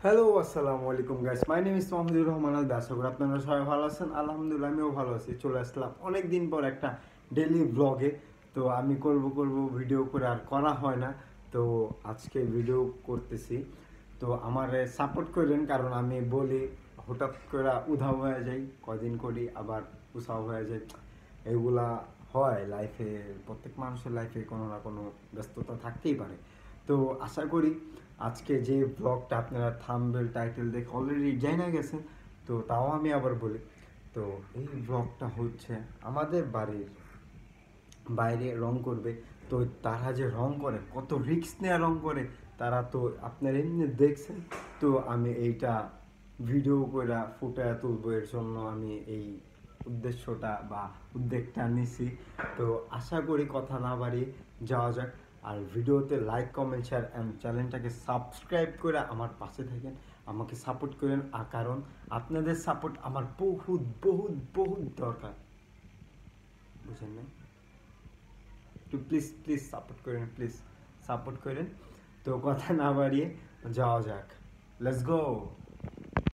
Hello, আসসালামু আলাইকুম guys. My name is Mahmudur Rahman Al Das. আপনারা সবাই ভালো আছেন? আলহামদুলিল্লাহ, আমিও ভালো আছি। চলে আসলাম অনেক দিন পর একটা ডেইলি ব্লগে। তো আমি করব ভিডিও করে আর করা হয় না। তো আজকে ভিডিও করতেছি। তো আমার সাপোর্ট করেন, কারণ আমি বলি হঠাৎ করে উধাও হয়ে যাই, কদিন করি আবার উসাও হয়ে যায়। এগুলা হয় লাইফে, প্রত্যেক মানুষের লাইফে কোনো না কোনো ব্যস্ততা থাকতেই পারে। তো আশা করি আজকে যে ব্লগটা আপনারা থাম্বনেল টাইটেল দেখে অলরেডি জেনে গেছেন, তো তাও আমি আবার বলি। তো এই ব্লগটা হচ্ছে আমাদের বাড়ির বাইরে রং করবে। তো তারা যে রং করে, কত রিস্ক নিয়ে রং করে, তারা তো আপনারা এমনি দেখছেন। তো আমি এইটা ভিডিও করে ফুটে তুলবো, এর জন্য আমি এই উদ্দেশ্যটা বা উদ্যোগটা নিছি। তো আশা করি কথা না বাড়িয়ে যাওয়া যাক। আর ভিডিওতে লাইক, কমেন্ট, শেয়ার অ্যান্ড চ্যানেলটাকে সাবস্ক্রাইব করে আমার পাশে থাকেন, আমাকে সাপোর্ট করেন। কারণ আপনাদের সাপোর্ট আমার বহুত বহুত বহুত দরকার, বুঝেন না? একটু প্লিজ প্লিজ সাপোর্ট করেন, প্লিজ সাপোর্ট করেন। তো কথা না বাড়িয়ে যাওয়া যাক, লেটস গো।